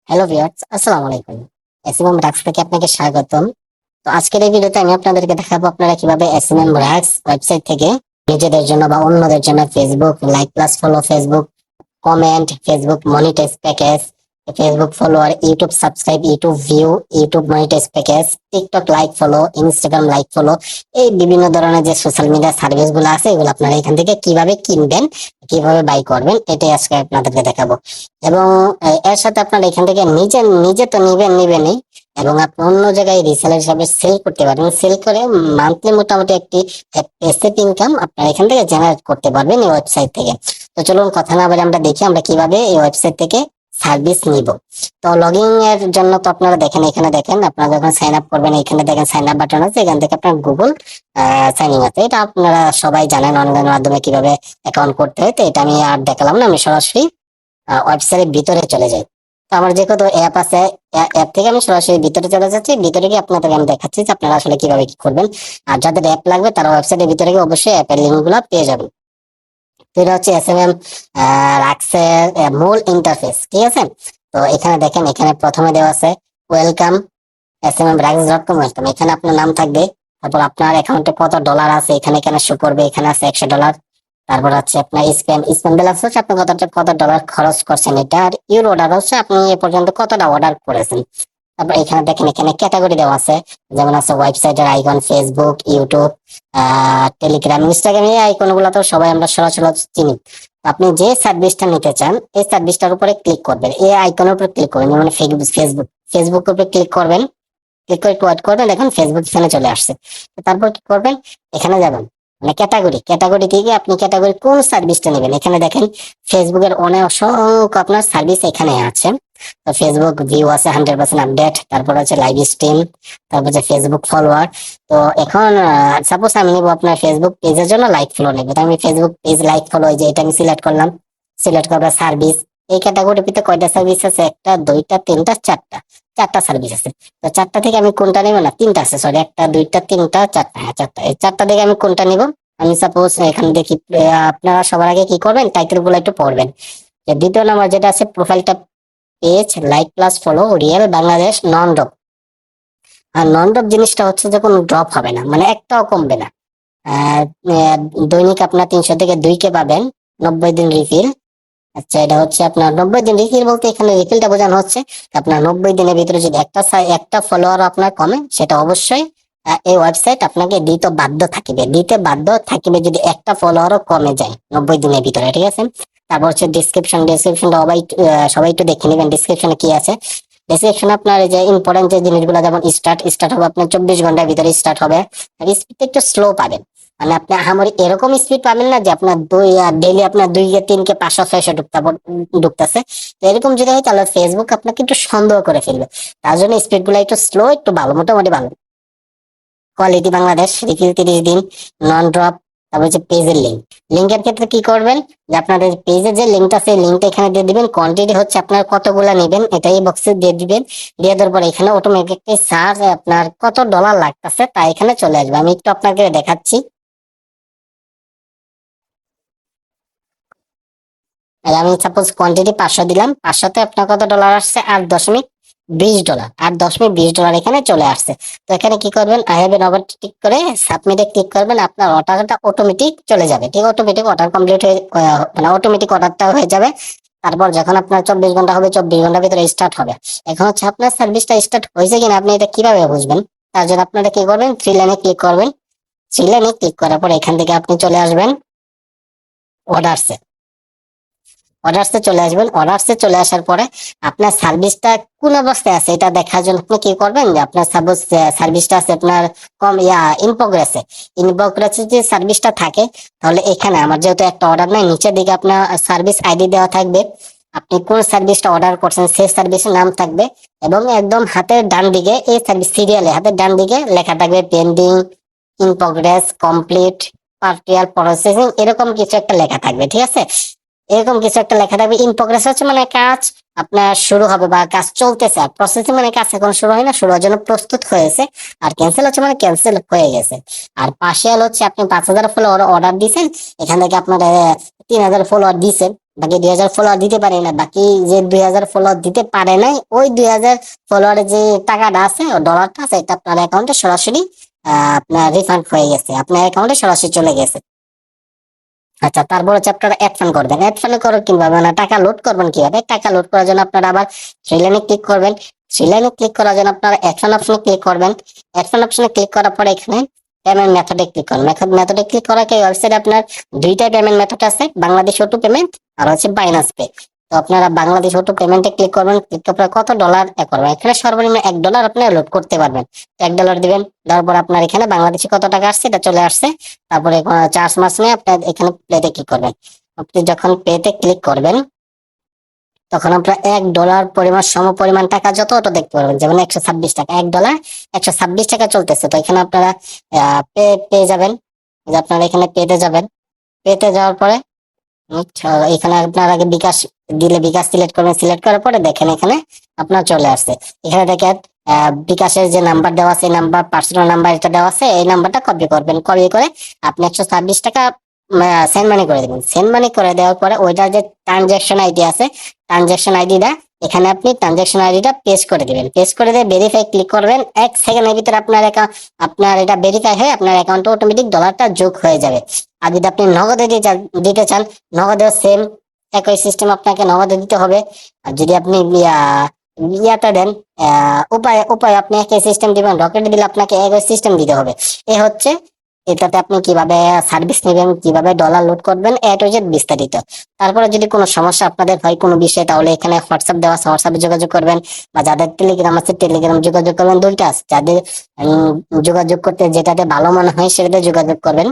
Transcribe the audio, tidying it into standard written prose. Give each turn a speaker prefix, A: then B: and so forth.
A: Hello viewers, আসসালামু আলাইকুম। SMM rugs থেকে আপনাকে স্বাগতম। তো আজকের এই ভিডিওতে আমি আপনাদেরকে দেখাবো আপনারা কিভাবে এসএমএম রাক্স ওয়েবসাইট থেকে নিজেদের জন্য বা অন্যদের জন্য Facebook like plus follow, Facebook comment, Facebook monetise package, Facebook follower, YouTube subscribe, YouTube view, YouTube monetise package, TikTok like follow, Instagram like follow, এই বিভিন্ন ধরনের যে সোশ্যাল মিডিয়া সার্ভিস গুলো আছে এগুলো আপনারা এখান থেকে কিভাবে কিনবেন, কিভাবে বাই করবেন, এটাই আজকে আপনাদেরকে দেখাবো। এবং এর সাথে আপনারা এখান থেকে নিজে নিজে তো নিবেনই, এবং আপনি অন্য জায়গায় রিসেলার হিসাবে সেল করতে পারবেন। সেল করে মান্থলি মোটামুটি একটি প্যাসিভ ইনকাম আপনারা এখান থেকে জেনারেট করতে পারবেন এই ওয়েবসাইট থেকে। তো চলুন কথা না বলে আমরা দেখি আমরা কিভাবে এই ওয়েবসাইট থেকে সার্ভিস নিব। তো লগইন এর জন্য তো আপনারা দেখেন, এখানে দেখেন আপনারা যখন সাইন আপ করবেন এখানে দেখেন সাইন আপ বাটন আছে, এখান থেকে আপনার গুগল সাইন ইন আছে। এটা আপনারা সবাই জানেন অনলাইনের মাধ্যমে কিভাবে অ্যাকাউন্ট করতে হয়। তো এটা আমি আর দেখালাম না, আমি সরাসরি ওয়েবসাইটের ভিতরে চলে যাই। তো আমার যেহেতু অ্যাপ আছে, অ্যাপ থেকে আমি সরাসরি ভিতরে চলে যাচ্ছি। ভিতরে গিয়ে আপনাদের আমি দেখাচ্ছি যে আপনারা আসলে কিভাবে কি করবেন। আর যাদের অ্যাপ লাগবে তারা ওয়েবসাইটের ভিতরে গিয়ে অবশ্যই অ্যাপের লিঙ্ক গুলো পেয়ে যাবেন। তো এটা হচ্ছে এসএমএম রাক্সের মূল ইন্টারফেস, ঠিক আছে। তো এখানে দেখেন, এখানে প্রথমে দেওয়া আছে ওয়েলকাম smmrax.com, ওয়েলকাম। এখানে আপনার নাম থাকবে, তারপর আপনার অ্যাকাউন্টে কত ডলার আছে এখানে এখানে শো করবে, এখানে আছে $100। তারপর হচ্ছে আপনার স্পেন ব্যালেন্স হচ্ছে আপনি কত ডলার খরচ করছেন এটা, আর ইউরো অর্ডার হচ্ছে আপনি এ পর্যন্ত কতটা অর্ডার করেছেন। তারপর এখানে দেখেন, এখানে ক্যাটাগরি দেওয়া আছে, যেমন আছে ওয়েবসাইটের icon, Facebook, YouTube, Telegram, Instagram, এই আইকন গুলো তো সবাই আমরা সরাসরি চিনি। আপনি যে সার্ভিসটা নিতে চান এই সার্ভিসটার উপরে ক্লিক করবেন, এই আইকনের উপরে ক্লিক করবেন, যেমন ফেসবুকের উপরে ক্লিক করবেন। ক্লিক করে একটু ওয়েট করবেন, দেখুন ফেসবুক এখানে চলে আসছে। তারপর কি করবেন, এখানে যাবেন, মানে ক্যাটাগরি থেকে আপনি ক্যাটাগরি কোন সার্ভিসটা নেবেন। এখানে দেখেন ফেসবুকের অনেক অসংখ্য আপনার সার্ভিস এখানে আছে। তো ফেসবুক ভিউ আছে 100% আপডেট, তারপর হচ্ছে লাইভ স্ট্রিম, তারপর হচ্ছে ফেসবুক ফলোয়ার। তো এখন সাপোজ আমি নিবো আপনার ফেসবুক পেজের জন্য লাইক ফলো নেবো, তো আমি ফেসবুক পেজ লাইক ফলো, যে এটা আমি সিলেক্ট করলাম। সিলেক্ট করার সার্ভিস, এই ক্যাটাগরিতে কয়টা সার্ভিস আছে, একটা দুইটা তিনটা চারটা সার্ভিস আছে। তো চারটা থেকে আমি কোনটা নেবো, না তিনটা আছে, সরি, একটা দুইটা তিনটা চারটা, হ্যাঁ চারটা। এই চারটা থেকে আমি কোনটা নিব, আমি সাপোজ এখানে দেখি। আপনারা সবার আগে কি করবেন, টাইটেল গুলো একটু পড়বেন। যে দ্বিতীয় নাম্বার যেটা আছে প্রোফাইলটা, page like plus follow, real Bangladesh, non drop. আর নন ড্রপ জিনিসটা হচ্ছে যে কোনো ড্রপ হবে না, মানে একটাও কমবে না। আহ, দৈনিক আপনার 300 থেকে 2K পাবেন, 90 দিন রিফিল। আচ্ছা, এটা হচ্ছে আপনার 90 দিন রিফিল, বলতে এখানে রিফিলটা বোঝানো হচ্ছে আপনার 90 দিনের ভিতরে যদি একটা ফলোয়ার আপনার কমে, সেটা অবশ্যই এই ওয়েবসাইট আপনাকে দিতে বাধ্য থাকিবে যদি একটা ফলোয়ারও কমে যায় 90 দিনের ভিতরে, ঠিক আছে। তারপর হচ্ছে ডিসক্রিপশনটা সবাই একটু দেখে নেবেন ডিসক্রিপশনে কি আছে। ডেসক্রিপশন আপনার এই যে ইম্পর্টেন্ট যে জিনিসগুলো, যেমন স্টার্ট হবে আপনার 24 ঘন্টার ভিতরে স্টার্ট হবে। আর স্পিড একটু স্লো পাবেন, মানে আপনি আমার এরকম স্পিড পাবেন না যে আপনার ডেইলি আপনার 2 3 কে 500 600 ঢুকতেছে। তো এরকম যদি হয় তাহলে ফেসবুক আপনাকে একটু সন্দেহ করে ফেলবে। তার জন্য স্পিড গুলো একটু স্লো, একটু ভালো, মোটামুটি ভালো কোয়ালিটি। বাংলাদেশ রিফিল 30 দিন, নন ড্রপ। তারপর হচ্ছে পেজের লিঙ্কের ক্ষেত্রে কি করবেন, যে আপনাদের পেজের যে লিঙ্কটা আছে লিঙ্কটা এখানে দিয়ে দিবেন। কোয়ান্টিটি হচ্ছে আপনার কতগুলা নেবেন এটা এই বক্সে দিয়ে দিবেন। দিয়ে দেওয়ার পর এখানে অটোমেটিক সার্চ আপনার কত ডলার লাগতেছে তা এখানে চলে আসবে। আমি একটু আপনাকে দেখাচ্ছি। আমি সাপোজ কোয়ান্টিটি 500 দিলাম, 500তে আপনার কত ডলার আসছে, $8.20, $8.20 এখানে চলে আসছে। তো এখানে কি করবেন, I have an order click করে সাবমিটে ক্লিক করবেন, আপনার অর্ডারটা অটোমেটিক চলে যাবে, ঠিক, অটোমেটিক অর্ডার কমপ্লিট হয়ে মানে অটোমেটিক অর্ডারটা হয়ে যাবে। তারপর যখন আপনার 24 ঘন্টা হবে, 24 ঘন্টার ভিতরে স্টার্ট হবে। এখন হচ্ছে আপনার সার্ভিসটা স্টার্ট হয়েছে কিনা আপনি এটা কিভাবে বুঝবেন, তার জন্য আপনারা কি করবেন, থ্রি লাইনে ক্লিক করবেন। থ্রি লাইনে ক্লিক করার পর এখান থেকে আপনি চলে আসবেন অর্ডারসে। অর্ডারসে চলে আসার পরে আপনার সার্ভিসটা কোন অবস্থায় আছে এটা দেখার জন্য আপনি কি করবেন, যে আপনার সাপোজ সার্ভিসটা আছে আপনার কম ইন প্রোগ্রেসে যে সার্ভিসটা থাকে, তাহলে এখানে আমার যেহেতু একটা অর্ডার নাই, নিচের দিকে আপনার সার্ভিস আইডি দেওয়া থাকবে, আপনি কোন সার্ভিসটা অর্ডার করছেন সেই সার্ভিসের নাম থাকবে, এবং একদম হাতের ডান দিকে এই সার্ভিস সিরিয়ালে হাতের ডান দিকে লেখা থাকবে pending, in progress, complete, partial processing, এরকম কিছু একটা লেখা থাকবে, ঠিক আছে। এরকম কিছু একটা লেখা থাকবে। ইন প্রোগ্রেস হচ্ছে মানে কাজ আপনার শুরু হবে বা কাজ চলতেছে, আর প্রসেসিং মানে কাজ এখন শুরু হয় না, শুরু হওয়ার জন্য প্রস্তুত হয়েছে। আর ক্যান্সেল হচ্ছে মানে ক্যান্সেল হয়ে গেছে। আর পার্শিয়াল হচ্ছে আপনি 5,000 ফলোয়ার অর্ডার দিয়েছেন, এখান থেকে আপনার 3,000 ফলোয়ার দিয়েছেন, বাকি 2000 ফলোয়ার দিতে পারে না, বাকি যে 2000 ফলোয়ার দিতে পারে নাই ওই 2000 ফলোয়ারের যে টাকাটা আছে ডলারটা আছে এটা আপনার অ্যাকাউন্টে সরাসরি আপনার রিফান্ড হয়ে গেছে, আপনার অ্যাকাউন্টে সরাসরি চলে গেছে। আচ্ছা, তারপর হচ্ছে আপনারা অ্যাড ফান্ড করবেন। অ্যাড ফান্ড করার কিভাবে, মানে টাকা লোড করবেন কিভাবে? টাকা লোড করার জন্য আপনারা আবার থ্রি লাইনে ক্লিক করবেন। থ্রি লাইনে ক্লিক করার জন্য আপনারা অ্যাড ফান্ড অপশনে ক্লিক করবেন। অ্যাড ফান্ড অপশনে ক্লিক করার পরে এখানে পেমেন্ট মেথডে ক্লিক করুন। মেথডে ক্লিক করার এই ওয়েবসাইটে আপনার দুইটা পেমেন্ট মেথড আছে, বাংলাদেশ অটো পেমেন্ট আর হচ্ছে বাইনান্স পে। তো আপনারা বাংলাদেশ অটো পেমেন্টে ক্লিক করবেন। ক্লিক করার পর কত ডলার করবেন, এখানে সর্বনিম্ন $1 আপনি লোড করতে পারবেন। $1 দিবেন, দেওয়ার পর আপনার এখানে বাংলাদেশে কত টাকা আসছে এটা চলে আসছে। তারপরে চার্জ মাস নিয়ে আপনি এখানে প্লেতে ক্লিক করবেন। আপনি যখন পেতে ক্লিক করবেন তখন আপনার $1 পরিমাণ সমপরিমাণ টাকা যত ওটা দেখতে পারবেন, যেমন 126 টাকা, $1 126 টাকা চলতেছে। তো এখানে আপনারা পেয়ে যাবেন, যে আপনারা এখানে পেতে যাবেন। পেতে যাওয়ার পরে এখানে আপনার আগে বিকাশ দিলে বিকাশ সিলেক্ট করবেন। সিলেক্ট করার পরে দেখেন এখানে আপনার চলে আসছে। এখানে দেখেন বিকাশের যে নাম্বার দেওয়া আছে, এই নাম্বার পার্সোনাল নাম্বার এটা দেওয়া আছে, এই নাম্বারটা কপি করবেন। কপি করে আপনি 126 টাকা সেন্ড মানি করে দেবেন। সেন্ড মানি করে দেওয়ার পরে ওইটার যে ট্রানজাকশন আইডি আছে, ট্রানজাকশন আইডিটা এখানে আপনি ট্রানজাকশন আইডিটা পেস্ট করে দিবেন। পেস্ট করে দিয়ে ভেরিফাই ক্লিক করবেন। 1 সেকেন্ডের ভিতরে আপনার এটা ভেরিফাই হয়ে আপনার অ্যাকাউন্টে অটোমেটিক ডলারটা যোগ হয়ে যাবে। আর যদি আপনি নগদে দিতে চান, নগদেও সেম একই সিস্টেম আপনাকে নগদে দিতে হবে। আর যদি আপনি ইয়াটা দেন, উপায় উপায় আপনি একই সিস্টেম দিবেন। রকেটে দিলে আপনাকে একই সিস্টেম দিতে হবে। এ হচ্ছে এটাতে আপনি কিভাবে সার্ভিস নেবেন, কিভাবে ডলার লোড করবেন, এ টু জেড বিস্তারিত। তারপরে যদি কোনো সমস্যা আপনাদের হয় কোনো বিষয়ে, তাহলে এখানে হোয়াটসঅ্যাপ দেওয়া আছে, হোয়াটসঅ্যাপে যোগাযোগ করবেন। বা যাদের টেলিগ্রাম আছে টেলিগ্রাম যোগাযোগ করবেন। দুইটা আছে, যাদের যোগাযোগ করতে যেটাতে ভালো মনে হয় সেটাতে যোগাযোগ করবেন।